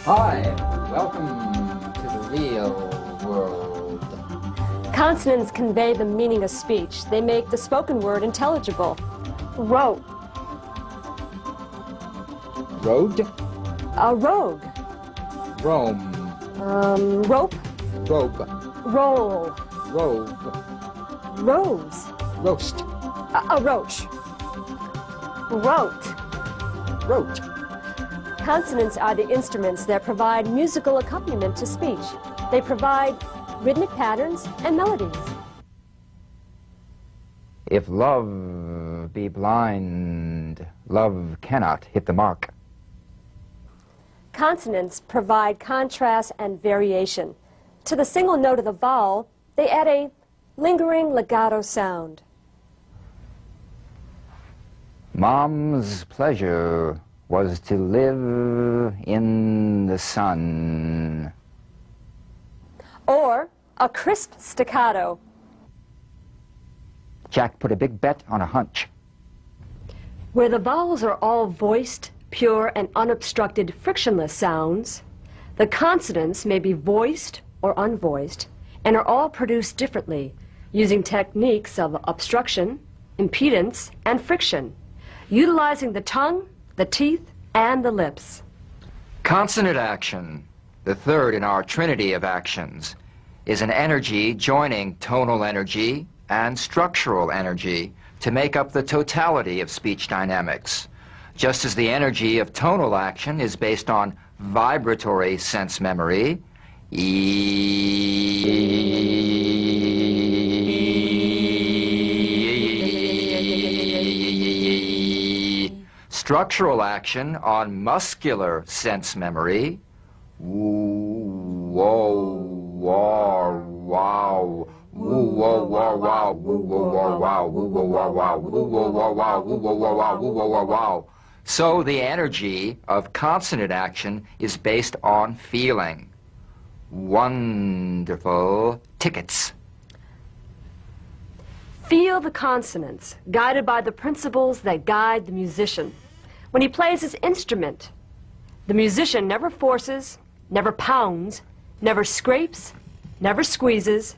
Hi, welcome to the real world. Consonants convey the meaning of speech. They make the spoken word intelligible. Rope. Road. A rogue. Rome. Rope. Robe. Roll. Robe. Rose. Roast. A roach. Rote. Rote. Consonants are the instruments that provide musical accompaniment to speech. They provide rhythmic patterns and melodies. If love be blind, love cannot hit the mark. Consonants provide contrast and variation. To the single note of the vowel, they add a lingering legato sound. Mom's pleasure was to live in the sun. Or a crisp staccato. Jack put a big bet on a hunch. Where the vowels are all voiced, pure, and unobstructed frictionless sounds, the consonants may be voiced or unvoiced and are all produced differently using techniques of obstruction, impedance, and friction, utilizing the tongue, the teeth, and the lips. Consonant action, the third in our trinity of actions, is an energy joining tonal energy and structural energy to make up the totality of speech dynamics, just as the energy of tonal action is based on vibratory sense memory, structural action on muscular sense memory, woo, whoa, wah, wow, woo, whoa, wah, wow, woo, whoa, wah, wow, woo, whoa, wah, wow, woo, whoa, wah, wow, woo, whoa, wah, wow, woo, whoa, wah, wow. So the energy of consonant action is based on feeling. Wonderful tickets. Feel the consonants, guided by the principles that guide the musician. When he plays his instrument, the musician never forces, never pounds, never scrapes, never squeezes,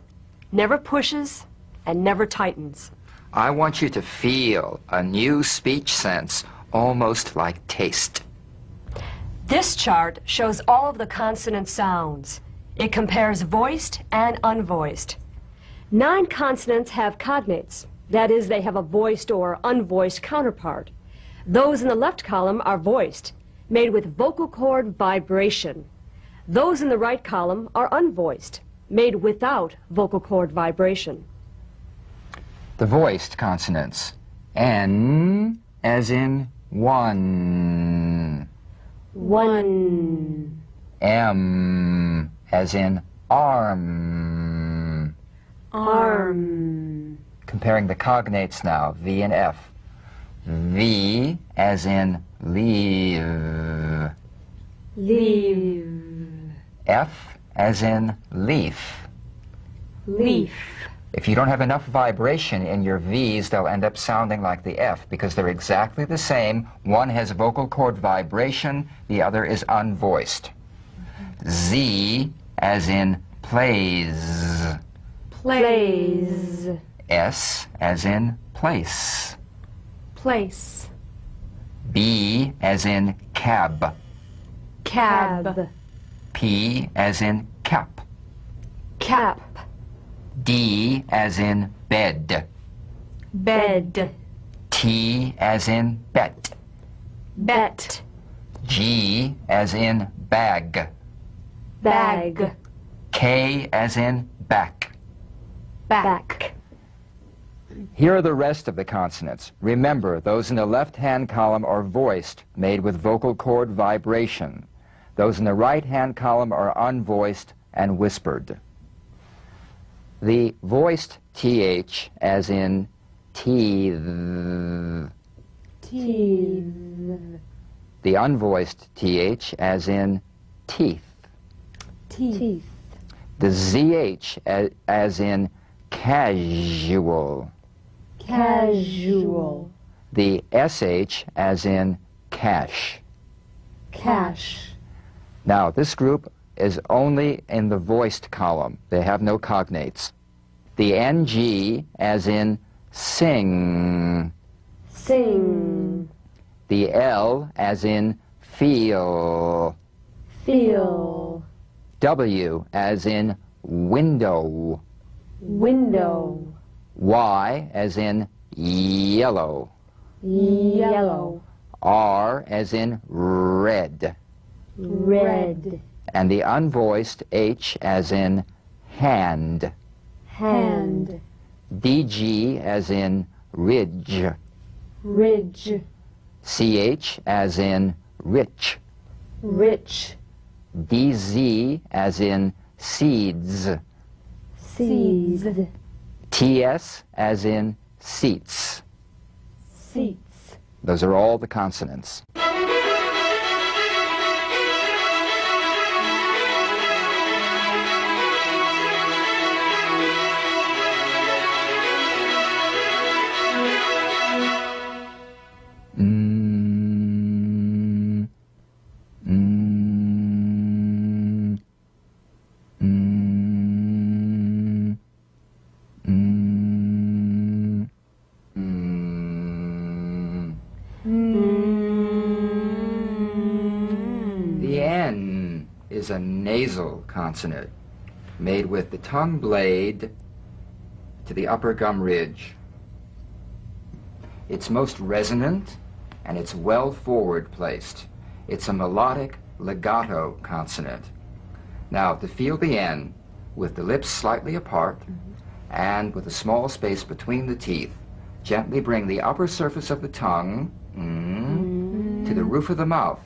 never pushes, and never tightens. I want you to feel a new speech sense, almost like taste. This chart shows all of the consonant sounds. It compares voiced and unvoiced. 9 consonants have cognates. That is, they have a voiced or unvoiced counterpart. Those in the left column are voiced, made with vocal cord vibration. Those in the right column are unvoiced, made without vocal cord vibration. The voiced consonants. N as in one. One. M as in arm. Arm. Comparing the cognates now, V and F. V as in leave. Leave. F as in leaf. Leaf. If you don't have enough vibration in your V's, they'll end up sounding like the F because they're exactly the same. One has vocal cord vibration, the other is unvoiced. Z as in plays. Plays. S as in place. Place. B as in cab. Cab. P as in cap. Cap. D as in bed. Bed. T as in bet. Bet. G as in bag. Bag. K as in back. Back. Here are the rest of the consonants. Remember, those in the left-hand column are voiced, made with vocal cord vibration. Those in the right-hand column are unvoiced and whispered. The voiced TH, as in teeth. Teeth. The unvoiced TH, as in teeth. Teeth. The ZH, as in casual. Casual. The SH, as in cash. Cash. Now, this group is only in the voiced column. They have no cognates. The NG, as in sing. Sing. The L, as in feel. Feel. W, as in window. Window. Y, as in yellow. Yellow. R, as in red. Red. And the unvoiced H, as in hand. Hand. DG, as in ridge. Ridge. CH, as in rich. Rich. DZ, as in seeds. Seeds. TS, as in seats. Seats. Those are all the consonants. The N is a nasal consonant made with the tongue blade to the upper gum ridge. It's most resonant and it's well forward placed. It's a melodic legato consonant. Now, to feel the N with the lips slightly apart and with a small space between the teeth, gently bring the upper surface of the tongue to the roof of the mouth.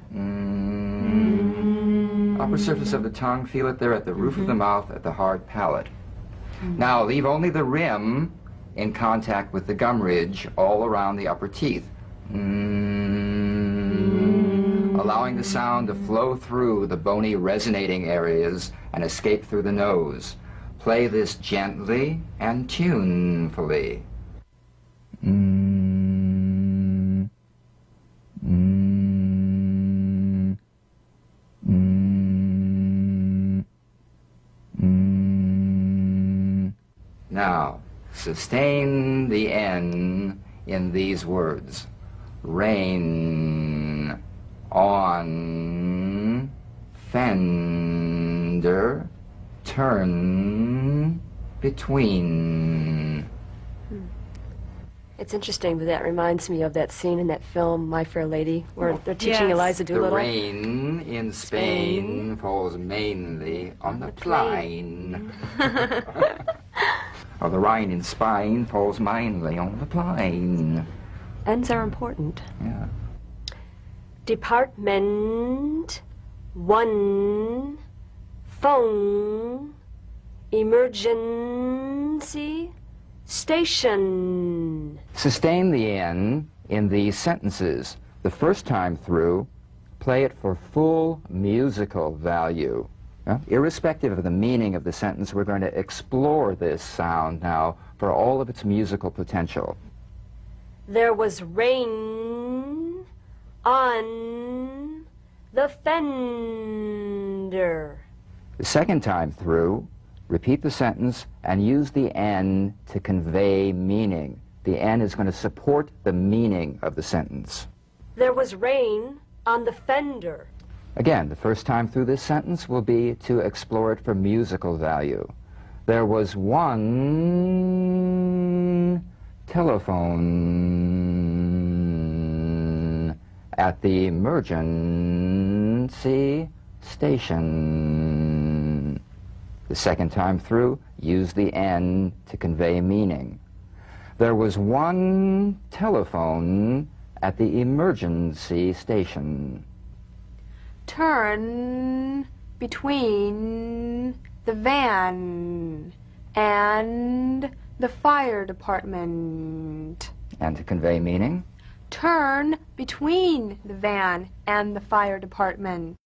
Upper surface of the tongue, feel it there at the roof of the mouth, at the hard palate. Now, leave only the rim in contact with the gum ridge all around the upper teeth. Allowing the sound to flow through the bony resonating areas and escape through the nose. Play this gently and tunefully. Now, sustain the N in these words. Rain on fender, turn between. It's interesting, but that reminds me of that scene in that film, My Fair Lady, where they're teaching Eliza The Doolittle. rain in Spain falls mainly on the plain. Or the rain in Spain falls mainly on the plain. Ends are important. Yeah. Department, one, phone, emergency, station. Sustain the N in these sentences. The first time through, play it for full musical value. Irrespective of the meaning of the sentence, we're going to explore this sound now for all of its musical potential. There was rain on the fender. The second time through, repeat the sentence and use the N to convey meaning. The N is going to support the meaning of the sentence. There was rain on the fender. Again, the first time through this sentence will be to explore it for musical value. There was one telephone at the emergency station. The second time through, use the N to convey meaning. There was one telephone at the emergency station. Turn between the van and the fire department. And to convey meaning? Turn between the van and the fire department.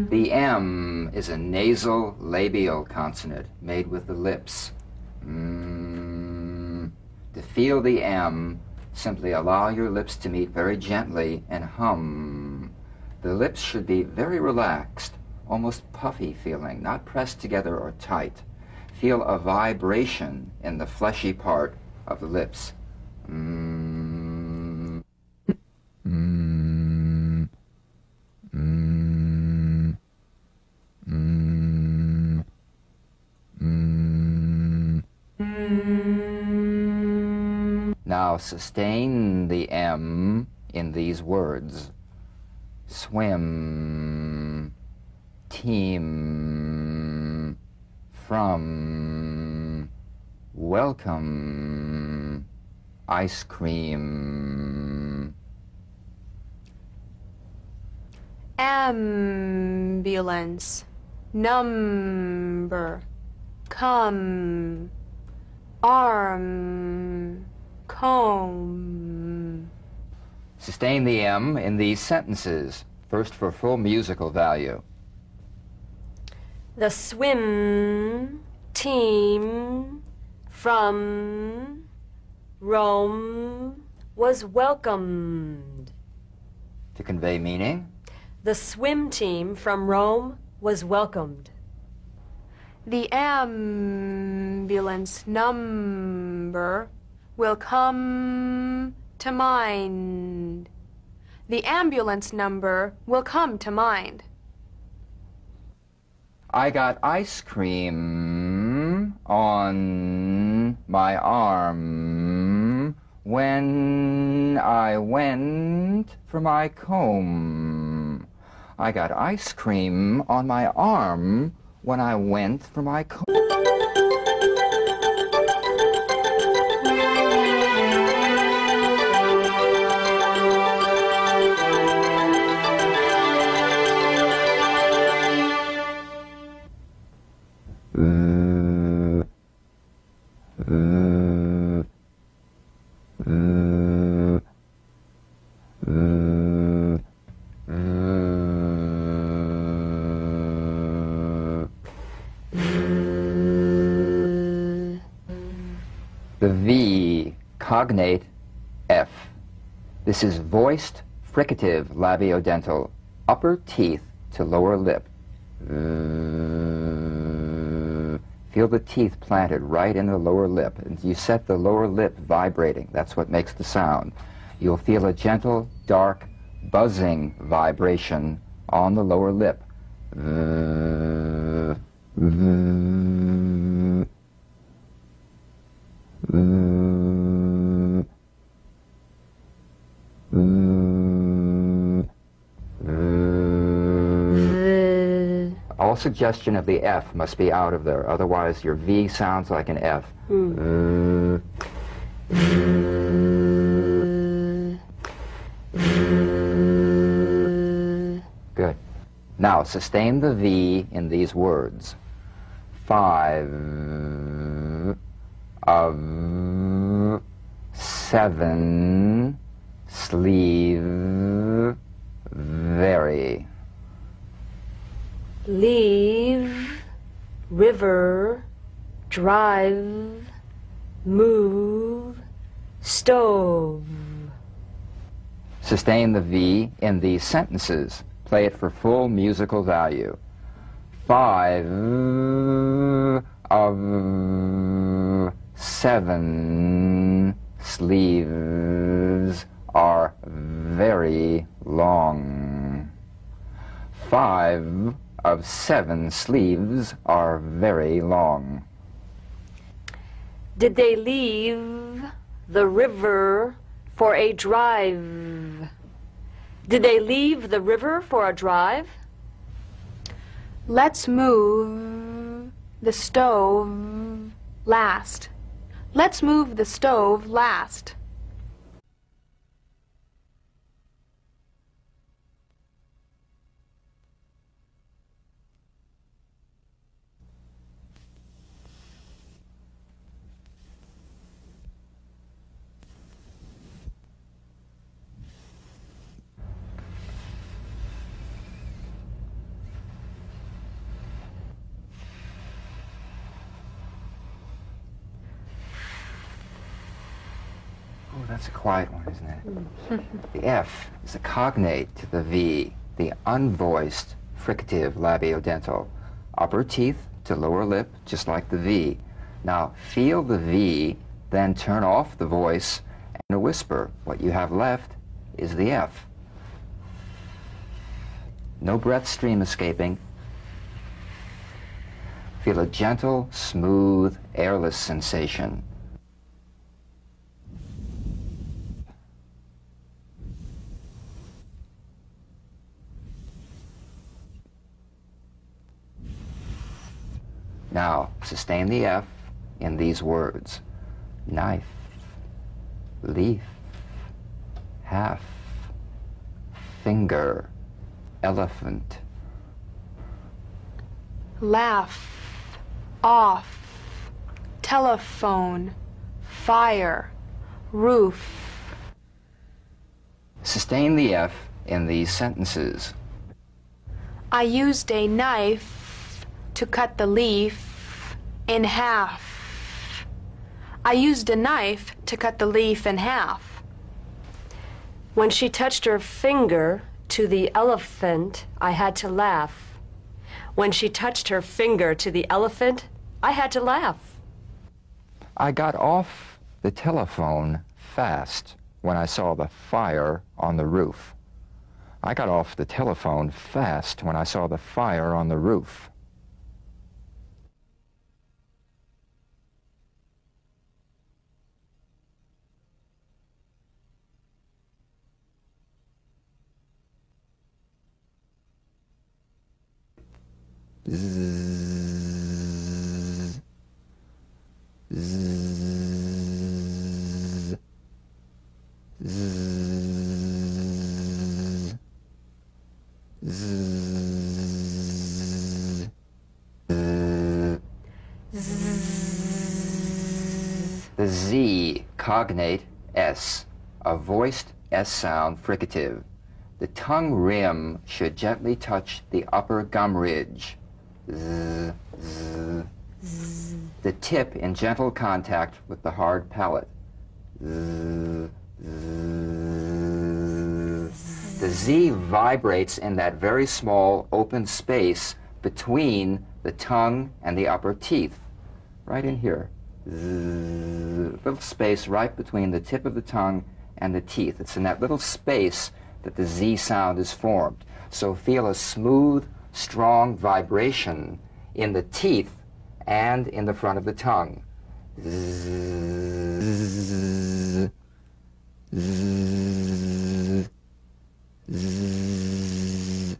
The M is a nasal labial consonant made with the lips. To feel the M, simply allow your lips to meet very gently and hum. The lips should be very relaxed, almost puffy feeling, not pressed together or tight. Feel a vibration in the fleshy part of the lips. Now sustain the M in these words. Swim, team, from, welcome, ice cream. Ambulance, number, come, arm, comb. Sustain the M in these sentences, first for full musical value. The swim team from Rome was welcomed. To convey meaning? The swim team from Rome was welcomed. The ambulance number will come to mind. The ambulance number will come to mind. I got ice cream on my arm when I went for my comb. I got ice cream on my arm when I went for my comb. The V, cognate F. This is voiced fricative labiodental, upper teeth to lower lip. Feel the teeth planted right in the lower lip, and you set the lower lip vibrating. That's what makes the sound. You'll feel a gentle, dark, buzzing vibration on the lower lip. All suggestion of the F must be out of there, otherwise your V sounds like an F. Good. Now sustain the V in these words. 5 of 7 sleeve very. Leave, river, drive, move, stove. Sustain the V in these sentences. Play it for full musical value. 5 of 7 sleeves are very long. 5 of 7 sleeves are very long. Did they leave the river for a drive? Did they leave the river for a drive? Let's move the stove last. Let's move the stove last. Oh, that's a quiet one, isn't it? The F is a cognate to the V, the unvoiced fricative labiodental. Upper teeth to lower lip, just like the V. Now, feel the V, then turn off the voice and a whisper. What you have left is the F. No breath stream escaping. Feel a gentle, smooth, airless sensation. Now, sustain the F in these words. Knife, leaf, half, finger, elephant. Laugh, off, telephone, fire, roof. Sustain the F in these sentences. I used a knife to cut the leaf in half. I used a knife to cut the leaf in half. When she touched her finger to the elephant, I had to laugh. When she touched her finger to the elephant, I had to laugh. I got off the telephone fast when I saw the fire on the roof. I got off the telephone fast when I saw the fire on the roof. Zzz, zzz, zzz, zzz, the Z cognate S, a voiced S sound fricative. The tongue rim should gently touch the upper gum ridge. Z, z. Z. The tip in gentle contact with the hard palate. Z, z. The Z vibrates in that very small open space between the tongue and the upper teeth. Right in here. Z, little space right between the tip of the tongue and the teeth. It's in that little space that the Z sound is formed. So feel a smooth, strong vibration in the teeth and in the front of the tongue. Zzz, zzz, zzz, zzz,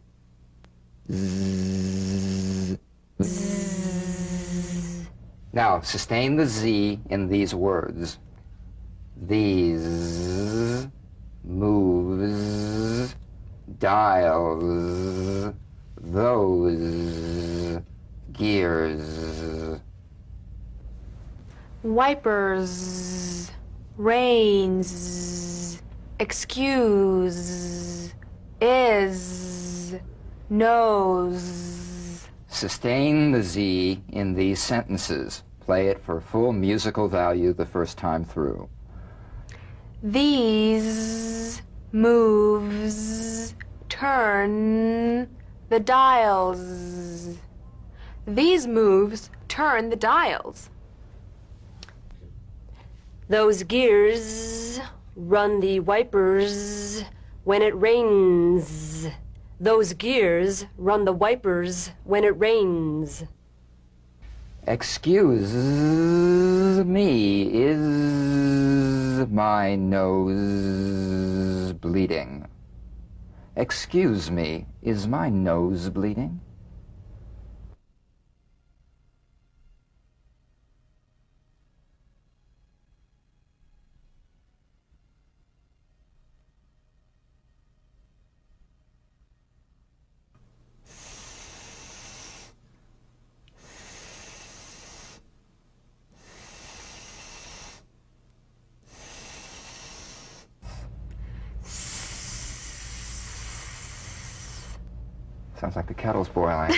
zzz. Now, sustain the Z in these words. These, moves, dials, those, gears. Wipers, rains, excuse, is, knows. Sustain the Z in these sentences. Play it for full musical value the first time through. These moves turn the dials. These moves turn the dials. Those gears run the wipers when it rains. Those gears run the wipers when it rains. Excuse me, is my nose bleeding? Excuse me, is my nose bleeding? Sounds like the kettle's boiling.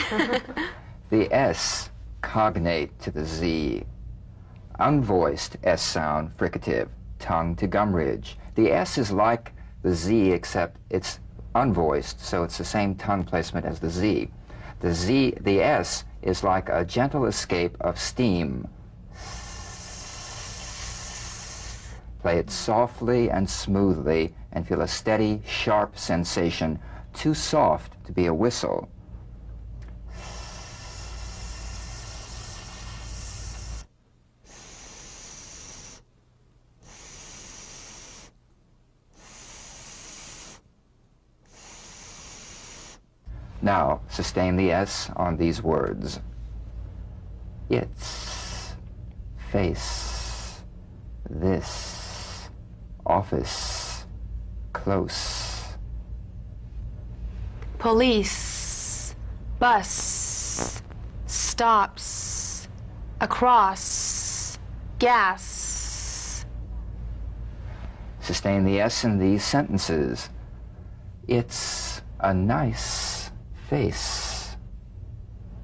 The S cognate to the Z. Unvoiced S sound, fricative, tongue to gum ridge. The S is like the Z except it's unvoiced, so it's the same tongue placement as the Z. The S is like a gentle escape of steam. Play it softly and smoothly and feel a steady, sharp sensation, too soft to be a whistle. Now, sustain the S on these words. It's, face, this, office, close. Police, bus, stops, across, gas. Sustain the S in these sentences. It's a nice face.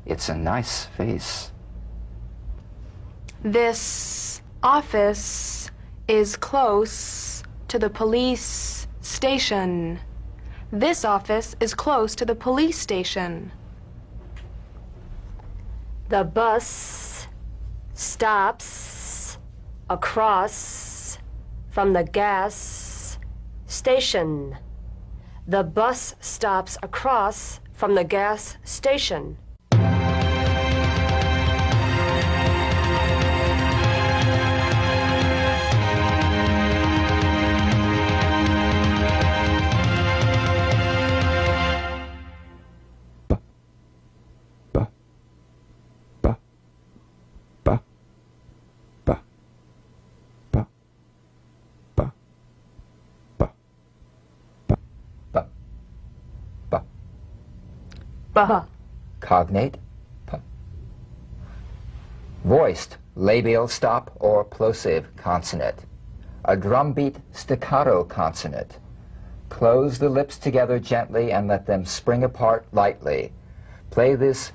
It's a nice face. This office is close to the police station. This office is close to the police station. The bus stops across from the gas station. The bus stops across from the gas station. Ba. Cognate, p. Voiced, labial stop or plosive consonant. A drumbeat staccato consonant. Close the lips together gently and let them spring apart lightly. Play this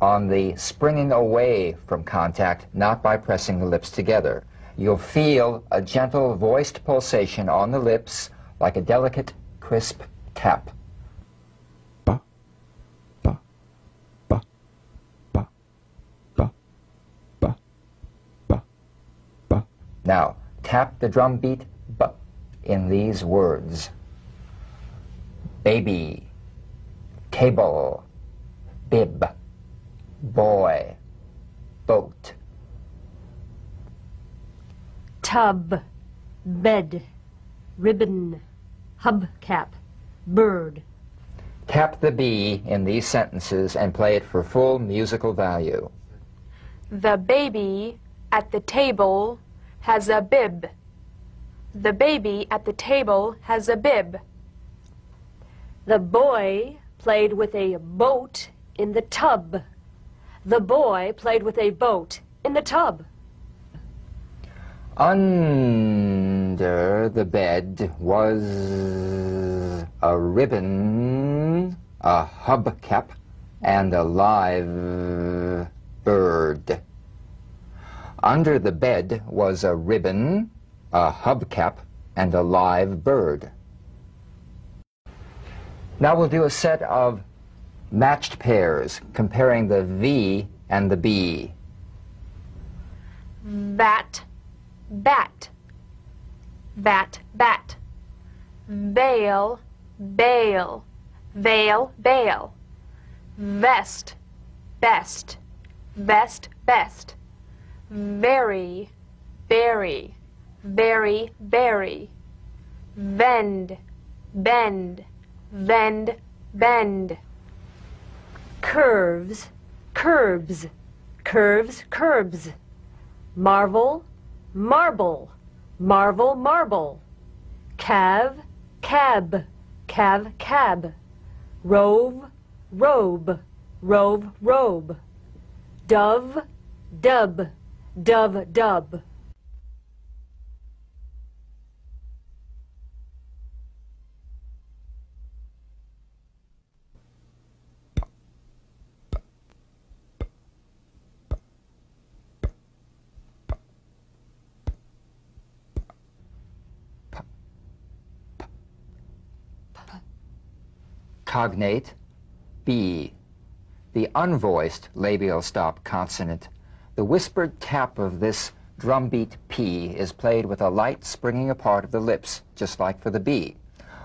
on the springing away from contact, not by pressing the lips together. You'll feel a gentle voiced pulsation on the lips like a delicate, crisp tap. Now, tap the drum beat B in these words. Baby, table, bib, boy, boat. Tub, bed, ribbon, hubcap, bird. Tap the B in these sentences and play it for full musical value. The baby at the table has a bib. The baby at the table has a bib. The boy played with a boat in the tub. The boy played with a boat in the tub. Under the bed was a ribbon, a hubcap, and a live bird. Under the bed was a ribbon, a hubcap, and a live bird. Now we'll do a set of matched pairs, comparing the V and the B. Bat, bat. bat, bat. Veil, bail, veil, bail. Vest, best, vest, best. Very, very, very, very. Vend, bend, vend, bend. Curves, curbs, curves, curbs. Marvel, marble, marvel, marble. Calve, cab, calve, cab. Rove, robe, rove, robe. Dove, dub, dove, dub. Cognate, B. The unvoiced labial stop consonant. The whispered tap of this drumbeat P is played with a light springing apart of the lips, just like for the B.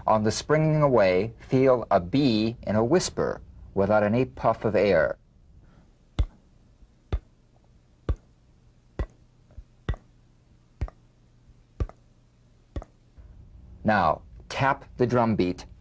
On the springing away, feel a B in a whisper, without any puff of air. Now, tap the drum beat